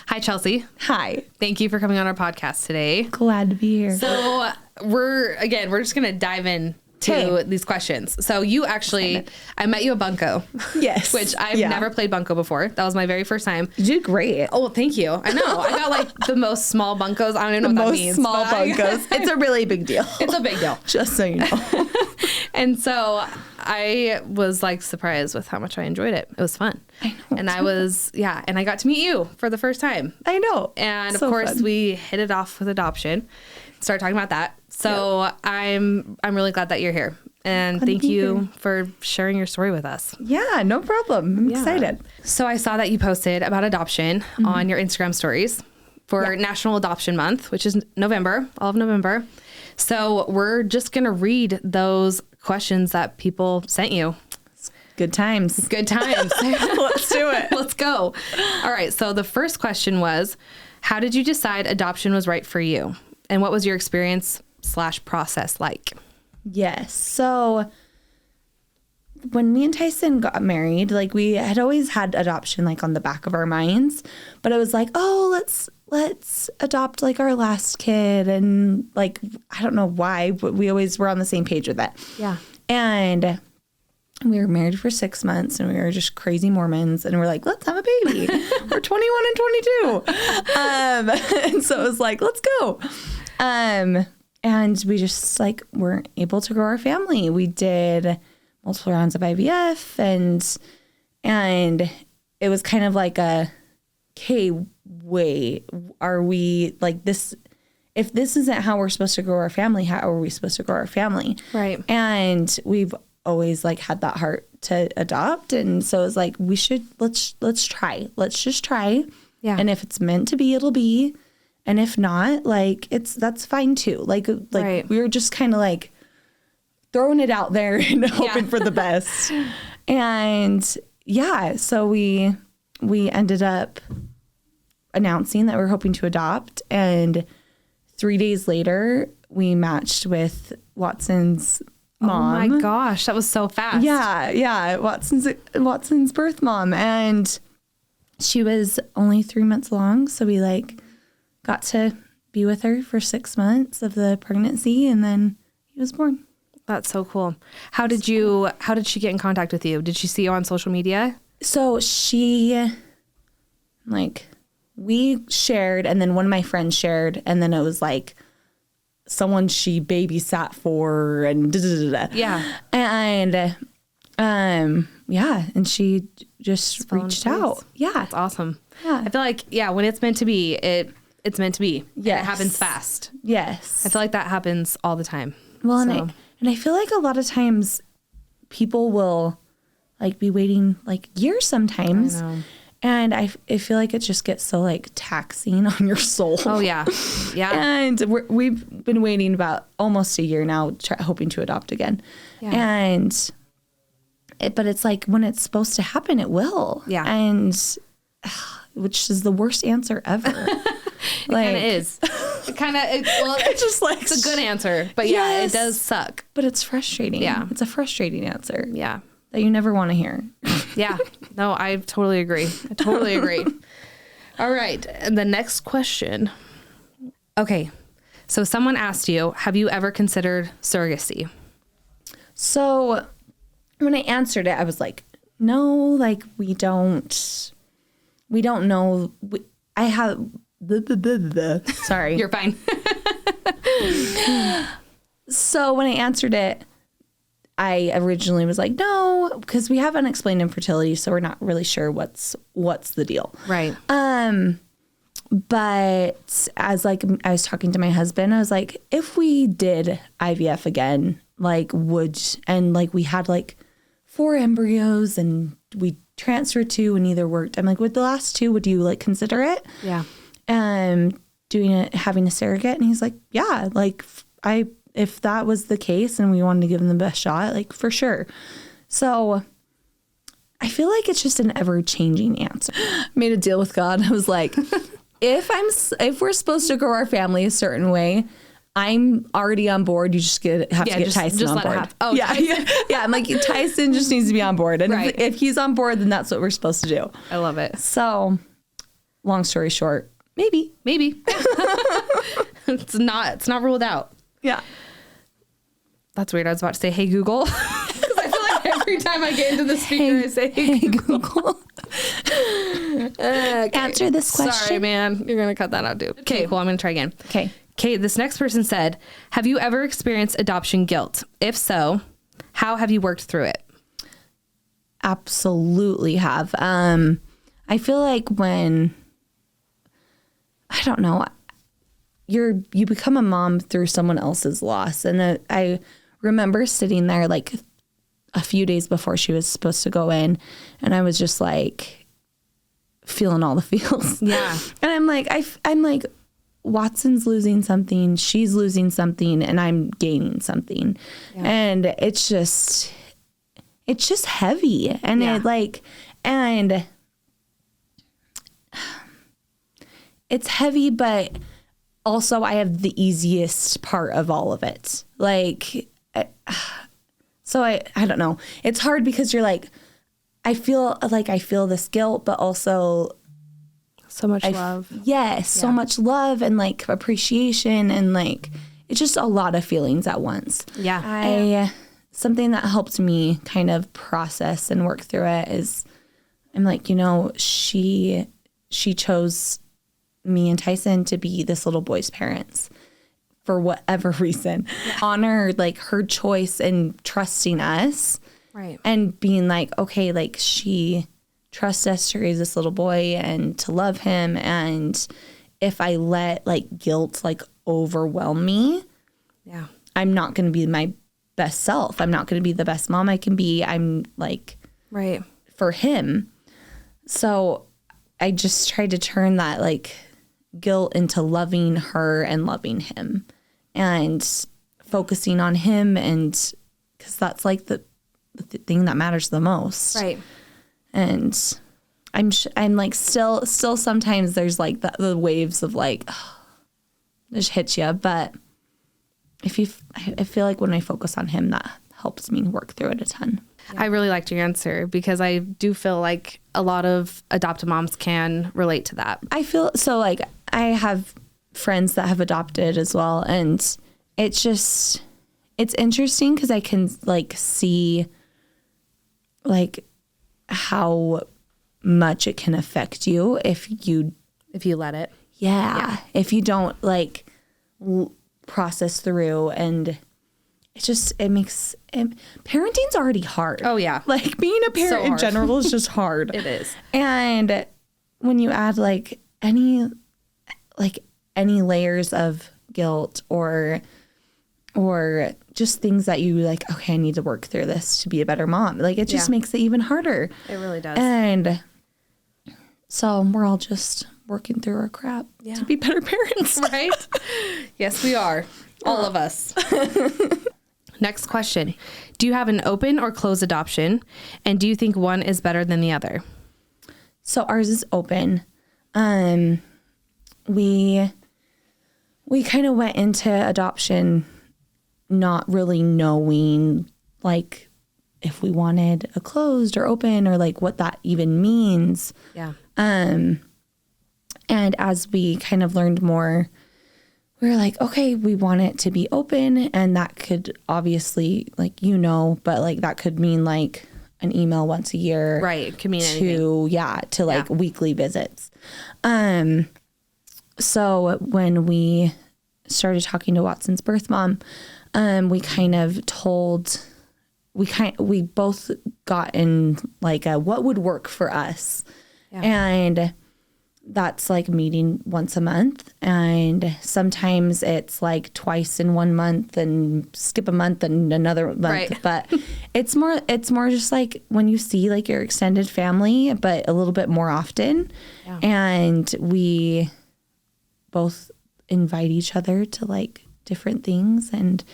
Hi, Chelsea. Hi. Thank you for coming on our podcast today. Glad to be here. So we're just going to dive in to these questions. So you actually, I met you at Bunko. Yes. Which I've never played Bunko before. That was my very first time. You did great. Oh, thank you. I know. I got like the most small bunkos. I don't even know what that means. Small bunkos. It's a really big deal. It's a big deal. Just so you know. And so I was like surprised with how much I enjoyed it. It was fun. I know. And I was, and I got to meet you for the first time. I know. And So of course fun. we hit it off with adoption. Started talking about that. So I'm really glad that you're here. And thank you for sharing your story with us. Yeah, no problem. I'm excited. So I saw that you posted about adoption on your Instagram stories for National Adoption Month, which is November, all of November. So we're just going to read those questions that people sent you. Good times. Good times. Let's do it. Let's go. All right. So the first question was, how did you decide adoption was right for you? And what was your experience/process like? Yes. So when me and Tyson got married, like we had always had adoption like on the back of our minds, but it was like, oh, let's adopt like our last kid. And like, I don't know why, but we always were on the same page with that. Yeah. And we were married for 6 months and we were just crazy Mormons and we're like, let's have a baby. We're 21 and 22. And so it was like, let's go. And we just like weren't able to grow our family. We did multiple rounds of IVF and it was kind of like okay, wait, are we like this? If this isn't how we're supposed to grow our family, how are we supposed to grow our family? Right. And we've always like had that heart to adopt. And so it's like, let's try. Let's just try. Yeah. And if it's meant to be, it'll be. And if not, like that's fine too. Like right. We were just kind of like throwing it out there and hoping for the best. And so we ended up announcing that we were hoping to adopt. And 3 days later, we matched with Watson's mom. Oh my gosh, that was so fast. Yeah. Watson's birth mom. And she was only 3 months along. So we like got to be with her for 6 months of the pregnancy, and then he was born. That's so cool. How did she get in contact with you? Did she see you on social media? So she, like, we shared, and then one of my friends shared, and then it was like someone she babysat for, and Yeah. And and she just reached out. Yeah. That's awesome. Yeah. I feel like, when it's meant to be, it's meant to be. Yes. It happens fast. Yes. I feel like that happens all the time. Well, so. and I feel like a lot of times people will like be waiting like years sometimes. I know. And I feel like it just gets so like taxing on your soul. Oh yeah. Yeah. And we've been waiting about almost a year now, hoping to adopt again. Yeah. But it's like when it's supposed to happen, it will. Yeah. And which is the worst answer ever. It kind of is. It's just like it's a good answer, but yes, it does suck. But it's frustrating. Yeah. It's a frustrating answer. Yeah. That you never want to hear. Yeah. No, I totally agree. All right. And the next question. Okay. So someone asked you, have you ever considered surrogacy? So when I answered it, I was like, no, like we don't know. I have, sorry. You're fine. So when I answered it, I originally was like, no, because we have unexplained infertility, so we're not really sure what's the deal. Right. But as like I was talking to my husband, I was like, if we did IVF again, like we had like 4 embryos and we transferred 2 and neither worked. I'm like, with the last 2, would you like consider it? Yeah. Having a surrogate? And he's like, yeah, like if that was the case and we wanted to give them the best shot, like for sure. So I feel like it's just an ever changing answer. Made a deal with God. I was like, if we're supposed to grow our family a certain way, I'm already on board. You just have to get Tyson on board. Oh, yeah. Yeah. I'm like, Tyson just needs to be on board. And right. if he's on board, then that's what we're supposed to do. I love it. So long story short, maybe. It's not ruled out. Yeah. That's weird. I was about to say, hey, Google. Because I feel like every time I get into the speaker, I say, hey, Google. Okay. Answer this question. Sorry, man. You're going to cut that out, dude. Okay, well, I'm going to try again. Okay. Kate, this next person said, have you ever experienced adoption guilt? If so, how have you worked through it? Absolutely have. I feel like when, I don't know, you become a mom through someone else's loss. And I remember sitting there like a few days before she was supposed to go in, and I was just like feeling all the feels. Yeah. And I'm like, Watson's losing something, she's losing something, and I'm gaining something. Yeah. And it's just heavy. And it's heavy, but also I have the easiest part of all of it. Like, so I don't know. It's hard because you're like, I feel this guilt, but also so much love. Yes, so much love and like appreciation, and like it's just a lot of feelings at once. Yeah. Something that helped me kind of process and work through it is, I'm like, she chose me and Tyson to be this little boy's parents for whatever reason. Yeah. Honor like her choice and trusting us. Right. And being like, okay, like she trusts us to raise this little boy and to love him. And if I let like guilt like overwhelm me, I'm not going to be my best self. I'm not going to be the best mom I can be. I'm like, right, for him. So I just tried to turn that like guilt into loving her and loving him and focusing on him, and because that's like the thing that matters the most. Right. And I'm like still sometimes there's like the waves of like, just hits you. But I feel like when I focus on him, that helps me work through it a ton. Yeah. I really liked your answer because I do feel like a lot of adoptive moms can relate to that. I feel so like I have friends that have adopted as well. And it's interesting because I can like see like how much it can affect you if you let it. Yeah. If you don't like process through, and parenting's already hard. Oh yeah. Like being a parent in general is just hard. It is. And when you add like any layers of guilt or just things that you like, okay, I need to work through this to be a better mom. Like it just makes it even harder. It really does. And so we're all just working through our crap to be better parents. Right? Yes, we are. All of us. Next question. Do you have an open or closed adoption? And do you think one is better than the other? So ours is open. We kind of went into adoption not really knowing like if we wanted a closed or open or like what that even means. Yeah. And as we kind of learned more, we were like, okay, we want it to be open, and that could obviously like, but like that could mean like an email once a year. Right. It could mean anything. To like weekly visits. So when we started talking to Watson's birth mom, we kind of we both got in like what would work for us. Yeah. And that's like meeting once a month. And sometimes it's like twice in 1 month and skip a month and another month. Right. But it's more just like when you see like your extended family, but a little bit more often. Yeah. And we both invite each other to like different things. And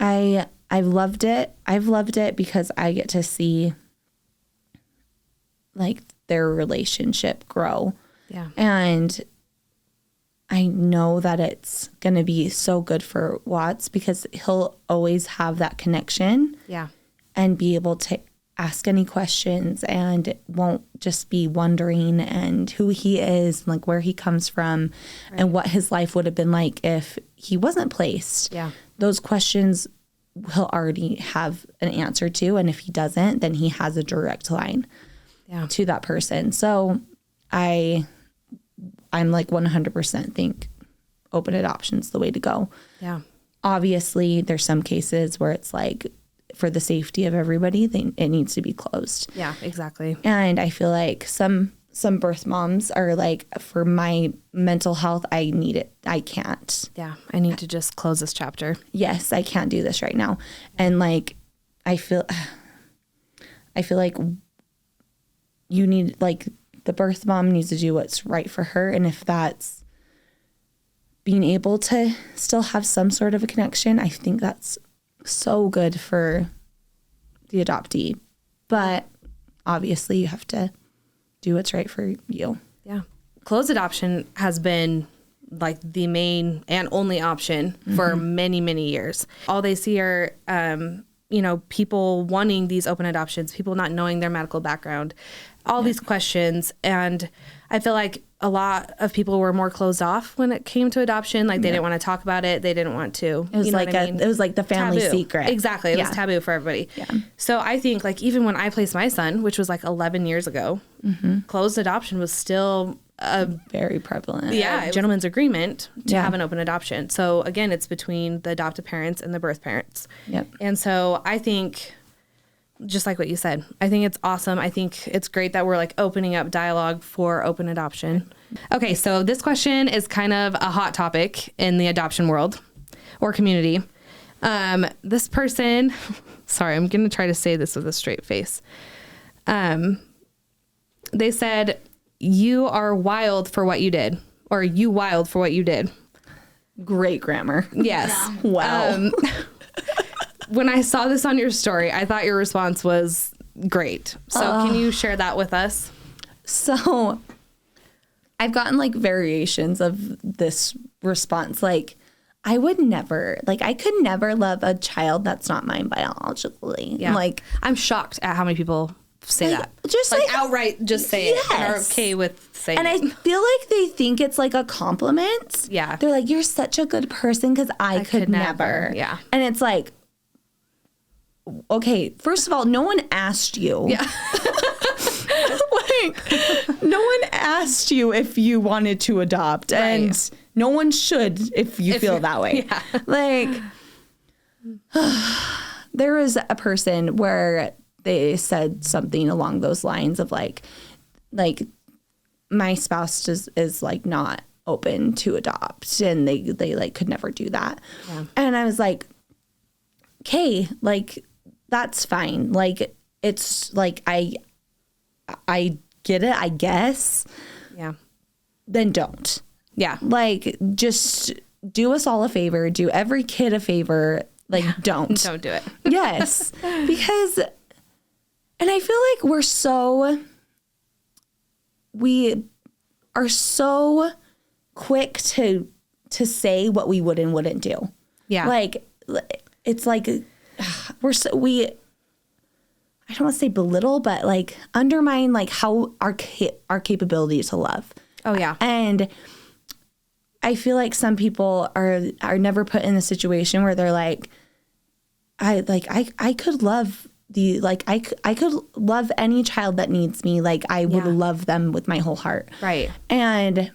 I've loved it. I've loved it because I get to see like their relationship grow. Yeah. And I know that it's going to be so good for Watts because he'll always have that connection. Yeah. And be able to ask any questions and won't just be wondering and who he is, and like where he comes from and what his life would have been like if he wasn't placed. Yeah. Those questions he'll already have an answer to. And if he doesn't, then he has a direct line to that person. So I'm like 100% think open adoption's the way to go. Yeah. Obviously, there's some cases where it's like, for the safety of everybody, it needs to be closed. Yeah, exactly. And I feel like some birth moms are like, for my mental health, I need it. I can't. Yeah, I need to just close this chapter. Yes, I can't do this right now. And like, I feel like you need, like, the birth mom needs to do what's right for her. And if that's being able to still have some sort of a connection, I think that's so good for the adoptee. But obviously you have to do what's right for you. Yeah. Closed adoption has been like the main and only option for many, many years. All they see are, people wanting these open adoptions, people not knowing their medical background, all these questions. And I feel like a lot of people were more closed off when it came to adoption. Like they didn't want to talk about it. They didn't want to. It was it was like the family secret. Exactly. It was taboo for everybody. Yeah. So I think like even when I placed my son, which was like 11 years ago, closed adoption was still very prevalent. Yeah. Gentleman's agreement to have an open adoption. So again, it's between the adoptive parents and the birth parents. Yep. And so I think, just like what you said, I think it's awesome. I think it's great that we're like opening up dialogue for open adoption. Okay, so this question is kind of a hot topic in the adoption world or community. This person, sorry, I'm going to try to say this with a straight face. They said, you are wild for what you did, or you wild for what you did. Great grammar. Yes. Yeah. Wow. When I saw this on your story, I thought your response was great. So can you share that with us? So I've gotten like variations of this response. Like, I would never, like, I could never love a child that's not mine biologically. Yeah. Like, I'm shocked at how many people say like, that. Just like outright just say it and are yes. okay with saying and it. I feel like they think it's like a compliment. Yeah. They're like, you're such a good person because I could never. Yeah. And it's like, okay, first of all, no one asked you. Yeah. Like, no one asked you if you wanted to adopt. Right. And no one should if you feel that way. Yeah. Like, there was a person where they said something along those lines of like my spouse is like not open to adopt, and they like could never do that. Yeah. And I was like, okay, like, that's fine. Like, it's like, I get it, I guess. Yeah. Then don't. Yeah. Like, just do us all a favor. Do every kid a favor. Like, don't. Don't do it. Yes. Because, and I feel like we are so quick to say what we would and wouldn't do. Yeah. Like, it's like, I don't want to say belittle, but like undermine like how our capability to love. Oh yeah. And I feel like some people are never put in a situation where they're like, I could love I could love any child that needs me. Like, I would love them with my whole heart. Right. And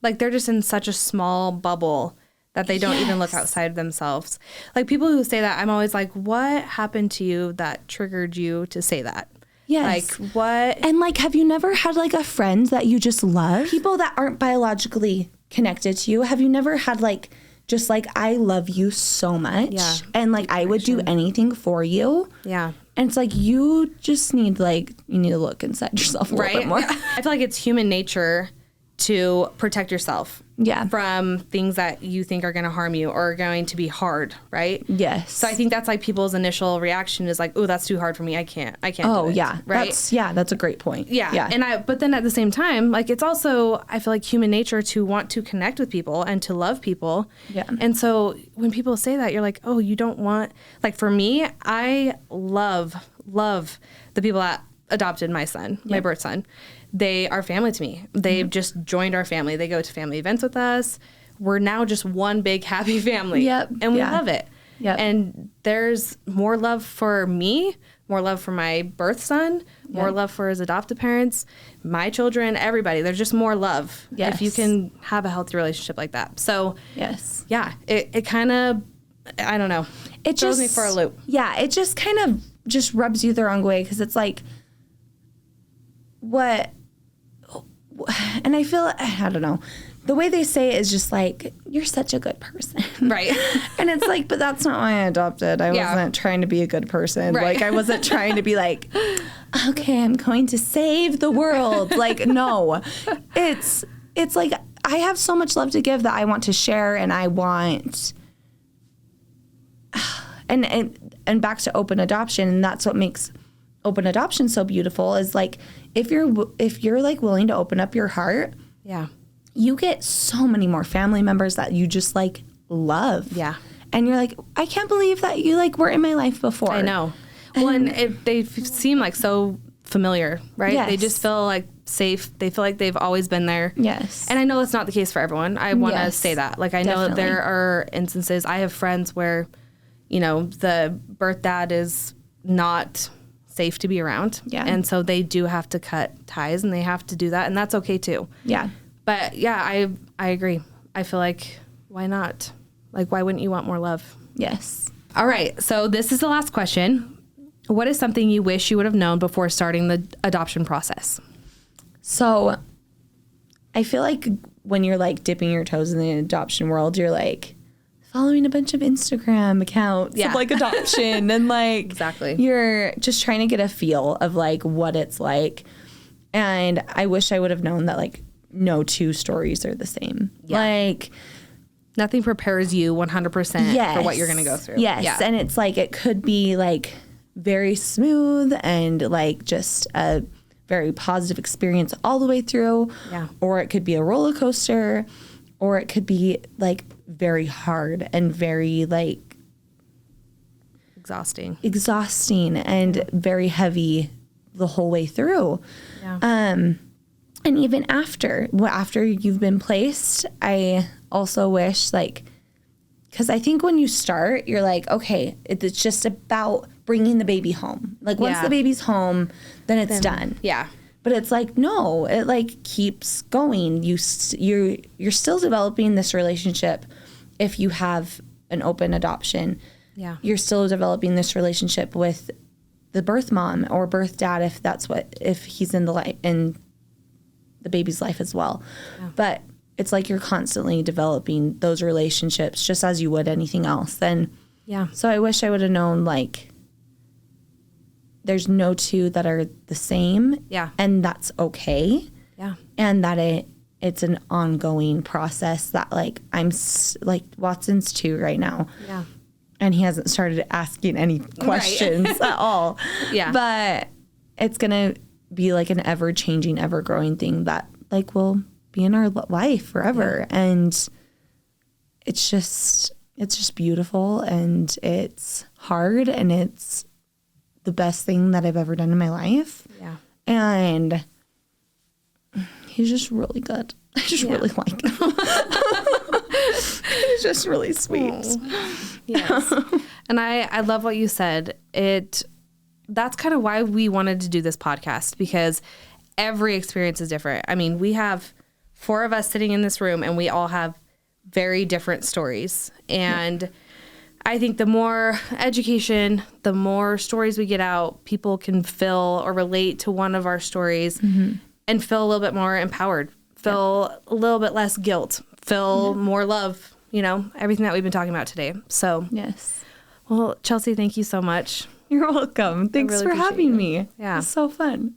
like, they're just in such a small bubble that they don't even look outside themselves. Like, people who say that, I'm always like, what happened to you that triggered you to say that? Yes. Like, what? And like, have you never had like a friend that you just love? People that aren't biologically connected to you. Have you never had like, just like, I love you so much. Yeah. And like, I would do anything for you. Yeah. And it's like, you just need you need to look inside yourself a little bit more. I feel like it's human nature to protect yourself from things that you think are going to harm you or are going to be hard, right? Yes. So I think that's like people's initial reaction is like, oh, that's too hard for me. I can't do it. Yeah. Right. That's a great point. Yeah. And but then at the same time, like, it's also, I feel like, human nature to want to connect with people and to love people. Yeah. And so when people say that, you're like, oh, you don't want, like, for me, I love love the people that adopted my son, my birth son. They are family to me. They've just joined our family. They go to family events with us. We're now just one big happy family. And we love it. And there's more love for me, more love for my birth son, more love for his adoptive parents, my children, everybody. There's just more love if you can have a healthy relationship like that. So it kind of, I don't know, it throws me for a loop. Yeah, it just kind of just rubs you the wrong way, because it's like, and I feel, I don't know, the way they say it is just like, you're such a good person. Right. And it's like, but that's not why I adopted. I wasn't trying to be a good person. Right. Like, I wasn't trying to be like, okay, I'm going to save the world. Like, no. It's like, I have so much love to give that I want to share, and I want, and back to open adoption, and that's what makes open adoption so beautiful, is like, if you're like willing to open up your heart, you get so many more family members that you just like love. And you're like, I can't believe that you like were in my life before. I know. Well, and they seem like so familiar, right? They just feel like safe. They feel like they've always been there. And I know that's not the case for everyone. I want to say that. Like, I know that there are instances. I have friends where, you know, the birth dad is not safe to be around. And so they do have to cut ties, and they have to do that. And that's okay too. But I agree. I feel like, why not? Like, why wouldn't you want more love? All right. So this is the last question. What is something you wish you would have known before starting the adoption process? So I feel like when you're like dipping your toes in the adoption world, you're like following a bunch of Instagram accounts of like adoption and like you're just trying to get a feel of like what it's like. And I wish I would have known that like no two stories are the same. Like, nothing prepares you 100% for what you're going to go through. And it's like, it could be like very smooth and like just a very positive experience all the way through. Or it could be a roller coaster, or it could be like very hard and very like exhausting and very heavy the whole way through. And even after you've been placed, I also wish, like, because I think when you start, you're like, okay, it's just about bringing the baby home. Like, once the baby's home, then it's done. But it's like, no, it like keeps going. You're still developing this relationship if you have an open adoption. You're still developing this relationship with the birth mom or birth dad, if he's in the baby's life as well. But it's like you're constantly developing those relationships just as you would anything else. And so I wish I would have known, like, there's no two that are the same. And that's okay. And that it's an ongoing process that, like, I'm like, Watson's 2 right now. And he hasn't started asking any questions at all. But it's going to be like an ever-changing, ever-growing thing that like will be in our life forever. And it's just beautiful, and it's hard, and it's the best thing that I've ever done in my life. And he's just really good. I just really like him. He's just really sweet. And I love what you said. That's kind of why we wanted to do this podcast, because every experience is different. I mean, we have 4 of us sitting in this room, and we all have very different stories. And I think the more education, the more stories we get out, people can feel or relate to one of our stories and feel a little bit more empowered, feel a little bit less guilt, feel more love, you know, everything that we've been talking about today. So, well, Chelsea, thank you so much. You're welcome. Thanks for having me. Yeah. It's so fun.